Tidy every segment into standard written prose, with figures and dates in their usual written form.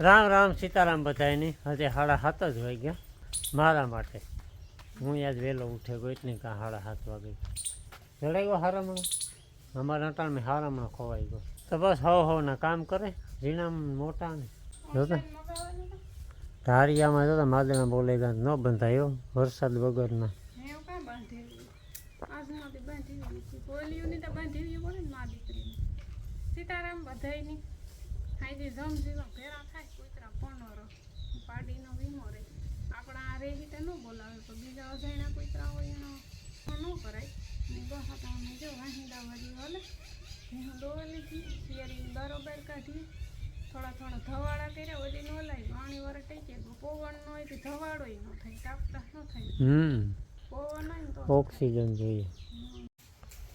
રામ રામ સીતારામ બધાયની હજે 7:30 જ વાગ્યા મારા માટે હું આજ વહેલો ઉઠે ગયો એટલે કાં 7:30 વાગે જડાઈ ગયો હારામણો અમારા અટાણમાં હારામણો ખોવાઈ ગયો તો બસ હવના કામ કરે ઝીણા મોટા ને જોતા ધારિયામાં જોતા માદણા બોલે ગયા ન બંધાયો વરસાદ વગરના સીતારામ બધાયની હાઈજી જમજીનો ભેરા થાય કુતરા પણરો પાડીનો વીમો રે આપણા આ રે રીતે ન બોલાવે તો બીજા અજાણ્યા કુતરા હોય એનો ન કરાય ને બહાટાને જો વાહિંદા વાળી હલે હું દોવાની શિયાળી બરોબર કાઢી થોડા થોડા ધવાડા કર્યા ઓલી ન લાય પાણી વરે ટેકે પવન ન હોય તો ધવાડો ન થાય તાપતા ન થાય પવન હોય ને તો ઓક્સિજન જોઈએ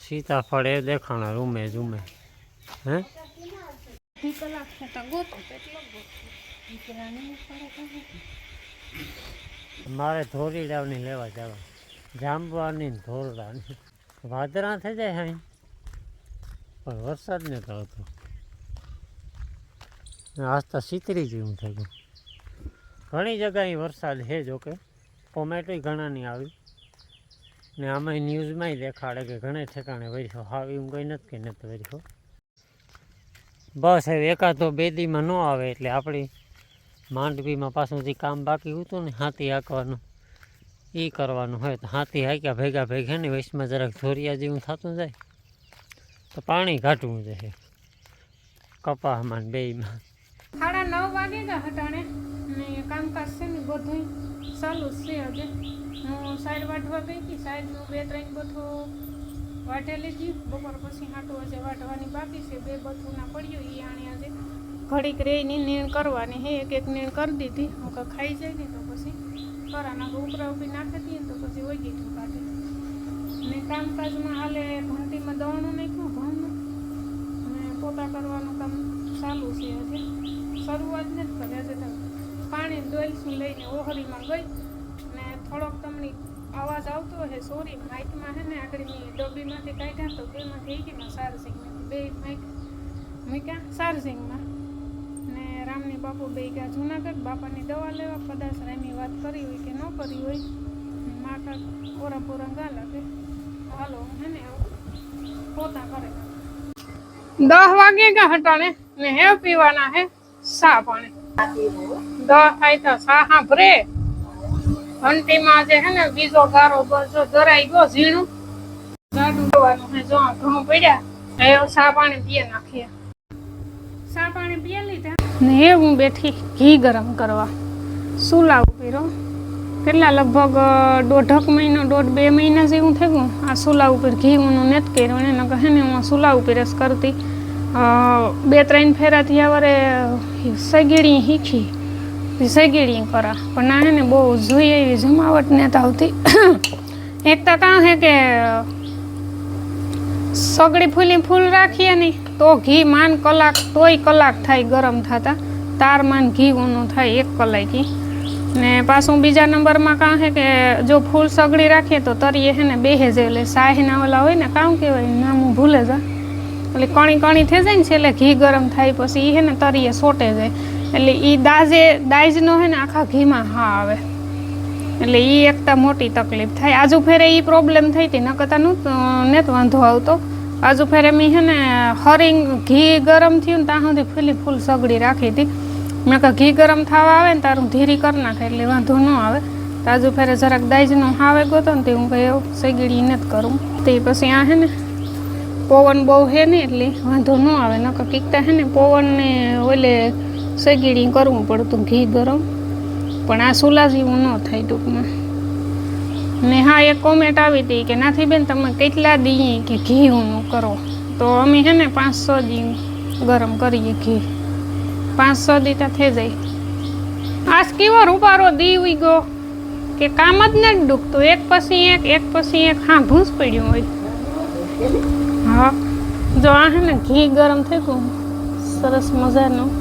સીતાફળ એ દેખાણા રૂમે જુમે હે કલાક થતા ગોતો એટલો મારે ધોરીડાવની લેવા જવા જાંબવાની ધોરડાની વાદળા થઈ જાય હાઈ પણ વરસાદ ને તો હતો આસ્તા સીતરી જેવું થઈ ગયું ઘણી જગ્યાએ વરસાદ છે જોકે ટોમેટો ઘણા નહીં આવી ને આમાં ન્યૂઝમાંય દેખાડે કે ઘણે ઠેકાણે વર્યો હાવ એવું કંઈ નથી કે નથી વર્યો બસ હવે એકાદો બે દીમાં ન આવે એટલે આપણી માંડવીમાં પાછું જે કામ બાકી હતું ને હાથી હાંકવાનું એ કરવાનું હોય તો હાથી હાંક્યા ભેગા ભેગા ને વૈશમાં જરાક ધોરિયા જેવું થતું જાય તો પાણી ઘાટવું જાય કપાસમાં બેયમાં 9:30 વાગે ગયા હટાણે ને કામકાજ છે ને બધું ચાલુ છે હજે હું સાઈડ વાટવા ગઈ હતી સાઈડનું 2-3 બથો વાટેલી હતી બપોર પછી હાટું હજે વાટવાની બાકી છે 2 બથુના પડ્યું એ આણી આજે ઘડીક રેની નીણ કરવાની હે એક નીણ કરી દીધી હું ખાઈ જાય ને તો પછી કરાના ઉપરા ઉપી નાખી દઈએ તો પછી વહી ગયું કાઢે ને કામકાજમાં હાલે ઘંટીમાં દવણું નાખ્યું ઘઉંનું અને પોતા કરવાનું કામ ચાલુ છે હજે શરૂઆત નથી કરી હજે તો પાણી ડોલસું લઈને ઓહરીમાં ગઈ ને થોડોક તમને અવાજ આવતો હશે સોરી માઇકમાં હે ને આગળની ડબ્બીમાંથી કાઢ્યા તો બેમાંથી એકીમાં ચાર્જિંગમાંથી 2 માઇક મૂક્યા ચાર્જિંગમાં ને રામની બાપુ બે ગયા જુનાગઢ બાપાની દવા લેવા કદાચ રામની વાત કરી હોય કે ન કરી હોય માકા પોરા પોરા ગા લાગે હાલો હે ને પોતા કરે 10 વાગે ગયા હટાણે ને હે પીવાના હે સા પાણી 10 થાય તો સા હા ભરે ઘંટીમાં જે હે ને બીજો ગારો બસો ધરાઈ ગયો ઝીણું જાડું જોવાનું હે જો ઘઉં પડ્યા એ સા પાણી પીએ નાખીએ સા પાણી પીએ લીધા ને હે હું બેઠી ઘી ગરમ કરવા સુલા ઉપર કેટલા લગભગ 1.5 મહિનો 1.5-2 મહિના જેવું થઈ ગયું આ સુલા ઉપર ઘી હું નથી કર્યું એને કહે ને હું સુલા ઉપર જ કરતી 2-3 ફેરા થયા વરે સગીડી શીખી સગીડી કરા પણ ના હે ને બહુ જોઈએ એવી જમાવટ નથી આવતી એક તો કાં હે કે સગડી ફૂલ રાખીએ ને તો ઘી માન કલાક તોય કલાક થાય ગરમ થતા તાર માન ઘી ઊનું થાય 1 કલાકી ને પાછું બીજા નંબરમાં કાં હે કે જો ફૂલ સગડી રાખીએ તો તરીએ હે ને બેહે જાય એટલે સાહીના ઓલા હોય ને કામ કહેવાય નામ હું ભૂલે જા એટલે કણી થઈ જાય ને છેલ્લે ઘી ગરમ થાય પછી એ હે ને તરીએ સોટે જાય એટલે એ દાજનો હે ને આખા ઘીમાં હા આવે એટલે એ એકતા મોટી તકલીફ થાય આજુ ફેરે એ પ્રોબ્લેમ થઈ હતી નકતા નથી વાંધો આવતો આજુ ફેરે મેં હે ને હરિંગ ઘી ગરમ થયું ને ત્યાં સુધી ફૂલ સગડી રાખી હતી મેં કહા ઘી ગરમ થવા આવે ને તારું ધીરી કરી નાખે એટલે વાંધો ન આવે તો આજુ ફેરે જરાક દાજનો હાવે ગયો ને તે હું કહી એવું સગડી નથી કરું તે પછી આ હે ને પવન બહુ હે ને એટલે વાંધો ન આવે નકર કીકતા હે ને પવનને ઓલે સગીડી કરવું પડતું ઘી ગરમ પણ આ સુલા જેવું ન થાય ટૂંકમાં ને હા એક કોમેન્ટ આવી હતી કે નાથી બેન તમે કેટલા દી કે ઘી ઊનું કરો તો અમે હે ને 500 દી ગરમ કરીએ ઘી 500 દી તો થઈ જાય આજ કેવો રૂપારો દી ઉઈ ગયો કે કામ જ નથી ડૂબતું એક પછી એક હા ભૂસ પડ્યું હોય હા જો આ હે ને ઘી ગરમ થઈ ગયું સરસ મજાનું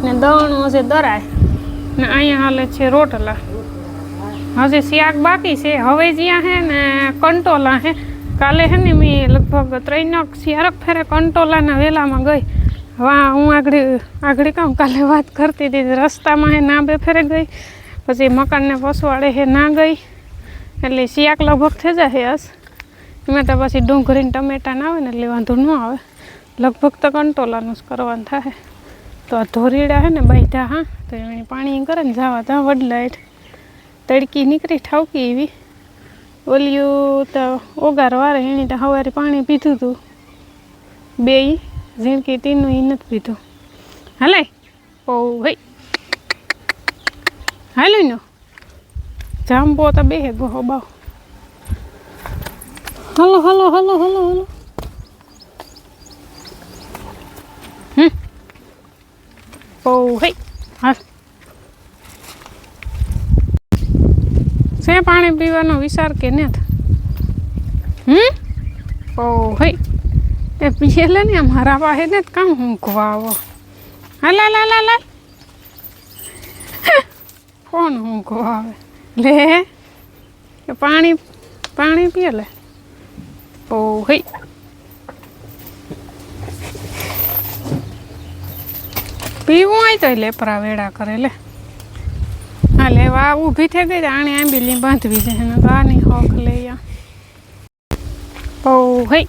ને દવણું હશે દરાય ને અહીંયા હાલે છે રોટલા હજી શાક બાકી છે હવે જ્યાં હે ને કંટોલા હે કાલે હે ને મેં લગભગ 3 ફેરે કંટોલાના વેલામાં ગઈ વાહ હું આગળ કામ કાલે વાત કરતી હતી રસ્તામાં હે ના બે ફેરે ગઈ પછી મકાનને પસવાડે હે ના ગઈ એટલે શિયાક લગભગ થઈ જાય હસ એમાં તો પછી ડુંગળીને ટમેટા ના આવે ને એટલે વાંધો ન આવે લગભગ તો કંટોલાનું જ કરવાનું થાય તો આ ધોરીડા હે ને બાંધ્યા હા તો એની પાણી કરે ને જવા ત્યાં વડલાઈટ તડકી નીકળી ઠાવકી એવી ઓલિયું તો ઓગાર વારે એની તો સવારે પાણી પીધું હતું બે ઝીણકી ટીનું એ નથી પીધું હાલે ઓ ભાઈ હાલો નો જાંબો તો બે ગોહો બાવ hello hello hello hello hello ઓ ભાઈ હાલ છે પાણી પીવાનો વિચાર કે નથી ઓ ભાઈ એ પીએ લે ને મારા પાસે ને કામ ઊંઘવા આવો હાલ હાલ હાલ હાલ કોણ ઊંઘવા આવે લે કે પાણી પીએ લે ઓ ભાઈ પીવું હોય તો લેપરા વેડા કરે લે હા લેવા ઊભી થઈ ગઈ આણે આંબીલી બાંધવી છે એને તો આની હોક લઈ ઓ ભાઈ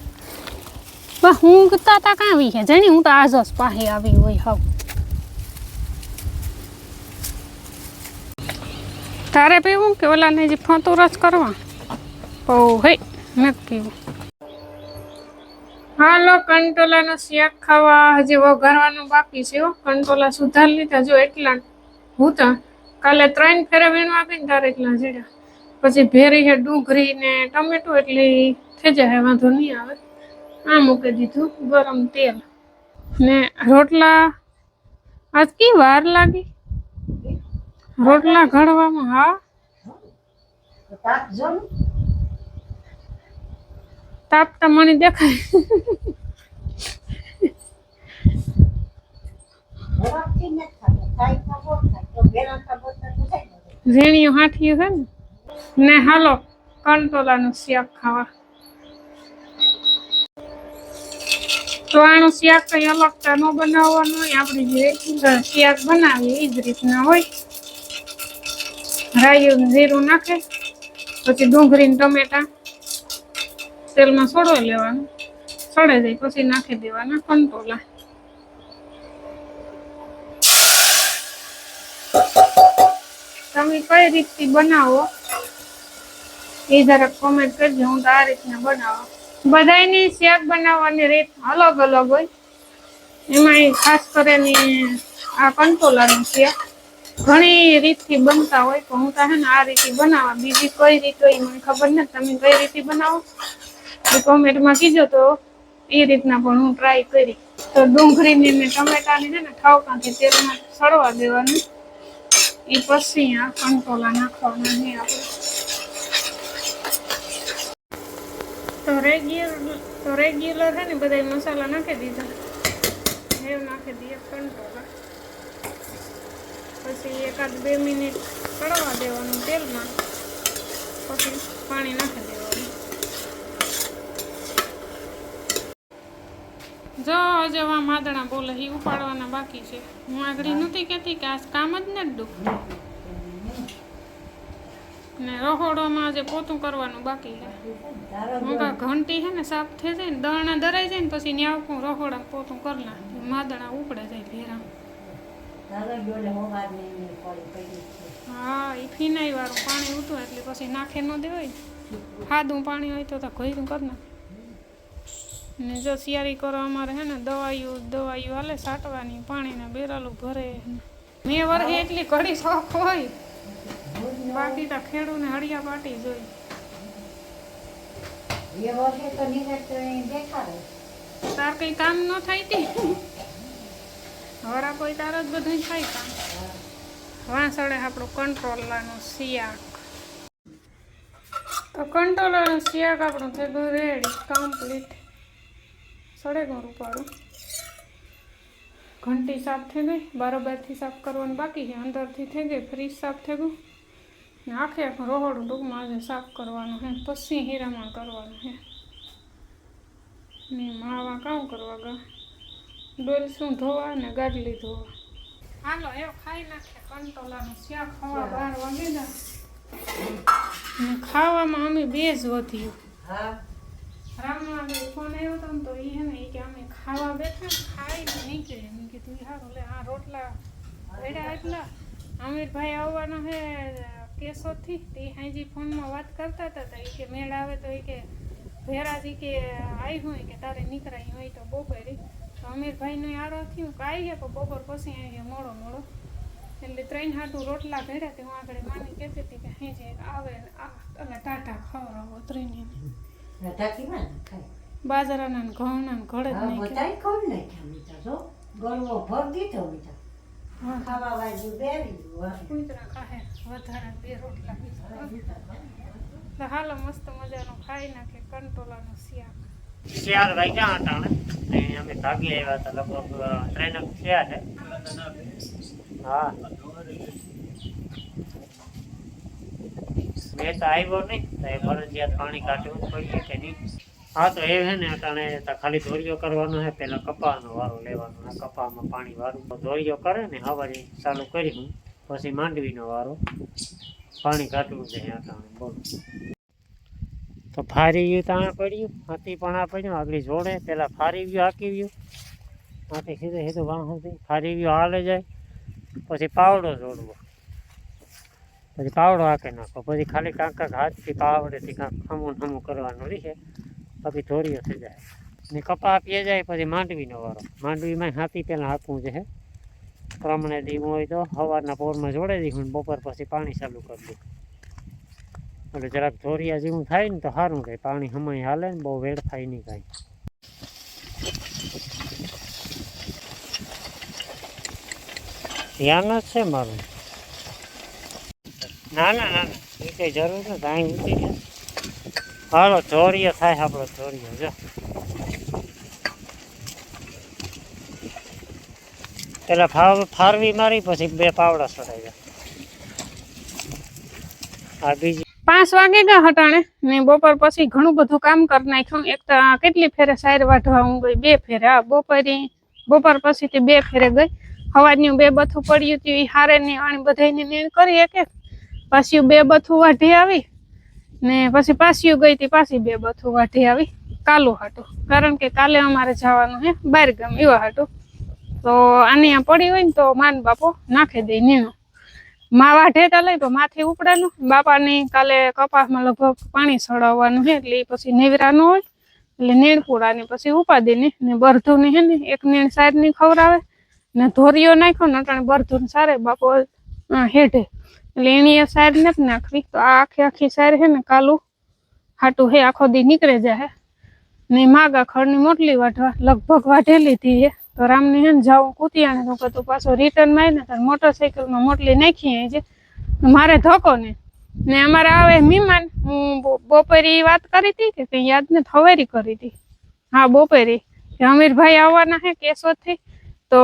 બસ ઊંઘતા તા કાં આવી છે જાણી હું તો આજ પાસે આવી હોય હાવ તારે પીવું કે ઓલાને જે ફતું રસ કરવા ઓ ભાઈ નથી પીવું હાલો કંટોલાનો શાક ખાવા હજી વઘારવાનું બાકી છે કંટોલા સુધાર લીધા જો એટલા હું તો કાલે 3 ફેરા વીણવા આપીને તારે એટલા જેડા પછી ભેરી છે ડુંગળી ને ટમેટું એટલે થઈ જાય વાંધો નહીં આવે આ મૂકી દીધું ગરમ તેલ ને રોટલા આજ કી વાર લાગી રોટલા ઘડવામાં હા તાપ તો મને દેખાય ઝીણીયું હાંઠિયું છે ને હાલો કંટોલાનું શાક ખાવા તો આનું શાક કઈ અલગ તો ન બનાવવાનું હોય આપણે જે રેગ્યુલર શાક બનાવીએ એ જ રીતના હોય રાયું જીરું નાખે પછી ડુંગળી ને ટમેટા તેલમાં સડવા લેવાનું સડે જાય પછી નાખી દેવાના કંટોલા તમે કઈ રીતથી બનાવો એ જરાક કોમેન્ટ કરજો હું તો આ રીતના બનાવું બધાયની શાક બનાવવાની રીત અલગ અલગ હોય એમાં ખાસ કરીને આ કંટોલાનું શાક ઘણી રીતથી બનતા હોય તો હું તો હે ને આ રીતે બનાવવા બીજી કઈ રીત હોય મને ખબર નથી તમે કઈ રીતે બનાવો એ કોમેન્ટમાં કીજો તો એ રીતના પણ હું ટ્રાય કરી તો ડુંગળીની ને ટમેટાની છે ને ઠાવકાથી તેલમાં સડવા દેવાનું એ પછી આ કંટોલા નાખવાના છે આપણે તો રેગ્યુલર છે ને બધા મસાલા નાખી દીધા હેવ નાખી દઈએ કંટોલા પછી 1-2 મિનિટ કડવા દેવાનું તેલમાં પછી પાણી નાખી દેવાનું જો જવા માદણા બોલે એ ઉપાડવાના બાકી છે હું આગળ નથી કહેતી કે આ કામ જ નથી દુખતું ને રહોડોમાં આજે પોતું કરવાનું બાકી છે હું ઘંટી છે ને સાફ થઈ જાય ને દળણા દરાઈ જાય ને પછી ન્યાવકું રહોડા પોતું કરી નાખું માદણા ઉપડે જાય ભેરા હા એ ફીનાઈ વાળું પાણી ઉતું એટલે પછી નાખે ન દેવાય ખાધું પાણી હોય તો ઘોયરું કરી નાખે ને જો શિયાળી કરો અમારે હે ને દવાઈઓ હાલે સાટવાની પાણીને બેરાલું ભરે મેં વર્ષે એટલી ઘડી શોખ હોય બાકી તો ખેડૂને હળિયા પાટી જોઈ તાર કઈ કામ ન થાય તી હરા કોઈ તાર જ બધું થાય કામ વાંસળે આપણું કંટ્રોલાનું શિયાક તો કંટ્રોલાનું શિયાક આપણું થઈ ગયું રેડી કમ્પ્લીટ સડે ઘર ઉપાડું ઘંટી સાફ થઈ ગઈ બારોબારથી સાફ કરવાનું બાકી છે અંદરથી થઈ ગઈ ફ્રીજ સાફ થઈ ગયું ને આખે આખું રહોડું ટૂંકમાં આજે સાફ કરવાનું છે પછી હીરામણ કરવાનું છે ને માવા કામ કરવા ગયા ડોલસું ધોવા ને ગાડલી ધોવા. હાલો એ ખાઈ નાખે કંટોલાનું શાક. હવા 12 વાગે ને ખાવામાં અમે બે જ વધ્યું. રામમાં ફોન આવ્યો હતો ને તો એ હે ને એ કે અમે ખાવા બેઠા ને ખાઈને નીકળે. મેં કીધું સારું લે આ રોટલા વેડા એટલા. અમીરભાઈ આવવાના હે કેશોદથી. તે હાજી ફોનમાં વાત કરતા હતા તો એ કે મેળ આવે તો એ કે ભેરાજી કે આવી હોય કે તારે નીકળાઈ હોય તો બપોરે. તો અમીરભાઈનું આરો થયું કે આવી ગયા પણ બપોર પછી આવી મોડો મોડો. એટલે 3 હાટું રોટલા ભેર્યા તે હું આગળ માની કહેતી હતી કે હાજી આવે અને ટાટા ખવડાવો 3 બાજરાના ને ઘઉંના ને ઘડે જ નહીં કુતરા ખાહે વધારે 2 રોટલા એટલે હાલો મસ્ત મજાનો ખાઈ નાખે કંટોલાનું શાક. 4 વાગ્યા હતા ને અમે ભાગી આવ્યા હતા લગભગ 3 થયા છે. હા મેં તો આવ્યો નહીં તો એ ફરજિયાત પાણી કાઢવું પડશે કે નહીં. હા તો એ છે ને અટાણે ખાલી ધોરીઓ કરવાનો છે. પેલા કપાનો વારો લેવાનો. આ કપામાં પાણી વાળું ધોરીઓ કરે ને હવારે ચાલુ કરી પછી માંડવીનો વારો પાણી કાઢવું છે અટાણે. બોલો તો ફારી ગયું ત્યાં પડ્યું. હાથી પણ આ પડ્યું આગળ જોડે. પેલા ફારી ગયું હાકી ગયું. હાથી સીધે સીધું વાહુથી ફારી ગયું હાલે જાય. પછી પાવડો જોડવો. પછી પાવડો હાંકી નાખો. પછી ખાલી કાંક હાથથી પાવડેથી કાંક હમું હમું કરવાનું રહેશે. બાકી ધોરીઓ થઈ જાય ને કપા આપીએ જાય. પછી માંડવીનો વારો. માંડવીમાં હાથી પહેલાં હાંકવું છે. પ્રમાણે દીવું હોય તો સવારના પોરમાં જોડે દીધું. બપોર પછી પાણી ચાલુ કરી દઉં એટલે જરાક ધોરિયા જેવું થાય ને તો સારું રહે. પાણી હમાઈ હાલે ને બહુ વેડ થાય નહીં કાંઈ. ધ્યાન જ છે મારું. ના ના ના ના એ કંઈ જરૂર નથી. અહીં ઉતરી જાય. હાલો ધોરિયો થાય આપણો ધોરિયો. જો પેલા ફારવી મારી પછી 2 પાવડા ચડાઈ જાય. આ બીજી 5 વાગે ગયા હટાણે ને બપોર પછી ઘણું બધું કામ કરી નાખ્યું. એક તો કેટલી ફેરે સાયર વાઢવા હું ગઈ 2 ફેરે. આ બપોર પછી તે 2 ફેરે ગઈ. હવારની 2 બથું પડ્યું હતું એ હારે ની આણી બધાની નીણ કરી એક પાછી 2 બથું વાઢી આવી ને પછી પાછી ગઈ હતી પાછી 2 બથું વાઢી આવી કાલું હાટું. કારણ કે કાલે અમારે જવાનું હે બહાર ગામ એવા હાટું. તો આની આ પડી હોય ને તો માન બાપો નાખી દે નીણું. માં વાઢે તો લઈ તો માથે ઉપડેલું. બાપાની કાલે કપાસમાં લગભગ પાણી ચડાવવાનું છે એટલે પછી નેવરા ન હોય એટલે નીણ પૂરાની પછી ઉપાદીની ને બરધુની હે ને 1 નીણ સારની ખવડાવે ને ધોરીઓ નાખ્યો ને અટાણે બરધું સારે બાપો હેઠે એટલે એની સાર નથી નાખવી. તો આ આખી સાર છે ને કાલું હાટું હે આખો દી નીકળે જાય ને માગા ખડની મોટલી વાઢવા લગભગ વાઢેલી હતી હે. તો રામની હે ને જાવું કુતિયાને તો કતું પાછો રિટર્ન માં ને તાર મોટરસાઇકલમાં મોટલી નાખી છે મારે ધોકો ને અમારે આવે મહેમાન. હું બપોરે વાત કરી હતી કે કઈ યાદ ને હવેરી કરી હતી. હા બપોરે અમીરભાઈ આવવાના હે કેશોદથી તો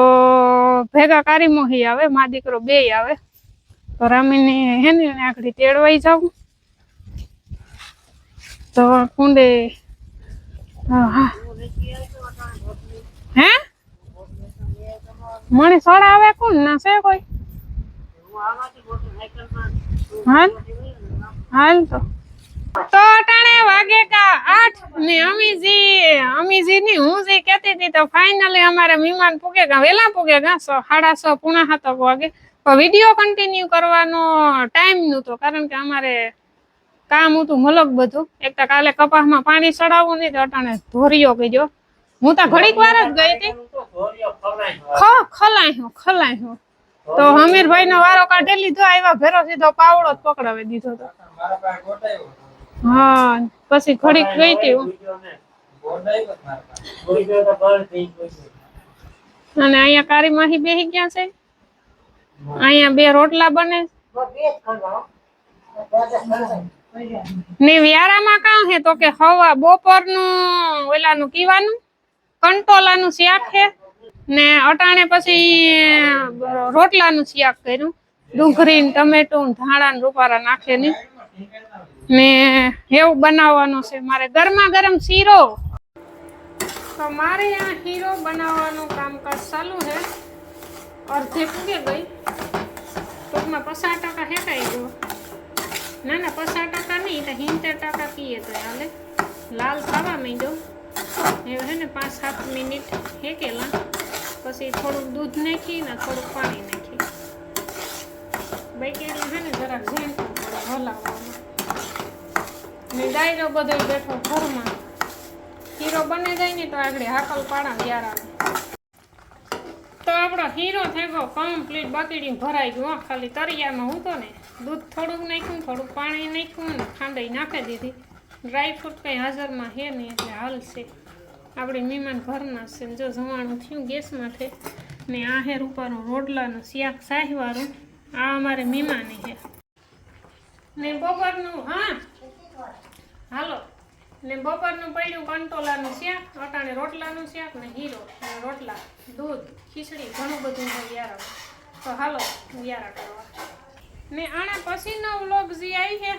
ભેગા કારી મોહી આવે મા દીકરો 2 આવે. તો રામીની હે ને આખડી તેડવાઈ જાઉં તો કુંડે. હા હે મને સોડા આવે કોણ ના છે કોઈ. હાલ હાલ તો અટાણે વાગે કા 8 ને અમીજી ની હું જે કહેતી હતી તો ફાઇનલી અમારે મહેમાન પૂગે ગા વેલા પૂગે ગા 6:30 પોણા 7 વાગે. પણ વિડીયો કન્ટિન્યુ કરવાનો ટાઈમ નહોતો કારણ કે અમારે કામ હતું મલક બધું. એક તો કાલે કપાસમાં પાણી ચડાવવું નહીં તો અટાણે ધોરિયો કીધો. હું તો ઘડીક વાર જ ગઈ હતી. ખલાયું તો હમીરભાઈ નો વારો કાઢી લીધો. આવ્યા ભેરો સીધો પાવડો જ પકડાવી દીધો હતો. હા પછી ઘડીક ગઈ હતી અને અહીંયા કારી માહી બેહી ગયા છે. અહીંયા 2 રોટલા બને ને વ્યારામાં કાં હે તો કે હવા બપોરનું ઓલાનું કીવાનું કંટોલાનું શાક છે ને અટાણે પછી રોટલાનું શાક કર્યું. ડુંગળી ટમેટું ધાણા રૂપારા નાખે ને એવું બનાવવાનું છે. મારે ગરમા ગરમ શીરો તો મારે આ હીરો બનાવવાનું કામકાજ ચાલુ છે. અડધે પૂગે ગઈ, ટૂંકમાં 50% હેકાઈ ગયો. ના 50% નહીં, તો 70% કીએ તો હાલે. લાલ થવા માંડ્યો. હવે છે ને 5-7 મિનિટ હેકેલા, પછી થોડુંક દૂધ નાખી ને થોડુંક પાણી નાખી. બેકેલું છે ને જરાક ઝીણું પડે હલાવવામાં. ને ડાયરો બધો બેઠો ઘરમાં. હીરો બને જાય ને તો આગળ હાકલ પાડા યાર આવે. તો આપણો હીરો થઈ ગયો કમ્પ્લીટ, બકેડી ભરાઈ ગયું. ખાલી તરિયામાં હું તો ને દૂધ થોડુંક નાખ્યું, થોડુંક પાણી નાખ્યું ને ખાંડઈ નાખી દીધી. ડ્રાયફ્રૂટ કંઈ હાજરમાં છે નહીં એટલે હાલશે. આપણે મહેમાન ઘરના છે ને જો જવાણું થયું ગેસમાંથી. ને આ હે રૂપાનું રોટલાનું શાક સાહીવાળું. આ અમારે મહેમાની છે. ને બપોરનું હાલો ને બપોરનું પડ્યું કંટોલાનું શાક, અટાણે રોટલાનું શાક ને હીરો ને રોટલા, દૂધ, ખીચડી, ઘણું બધું યાર. તો હાલો યારા કરવા. ને આના પછીનો વ્લોગ જે આવી છે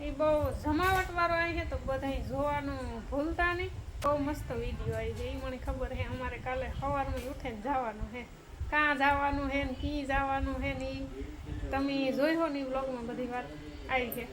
એ બહુ જમાવટવાળો આવી છે, તો બધા જોવાનું ભૂલતા નહીં. બહુ મસ્ત વિડીયો આવી છે, એ મને ખબર છે. અમારે કાલે સવારમાં ઉઠીને જવાનું છે. કાં જવાનું છે ને કી જવાનું છે ને એ તમે જોઈ હો ને વ્લોગમાં બધી વાત આવી છે.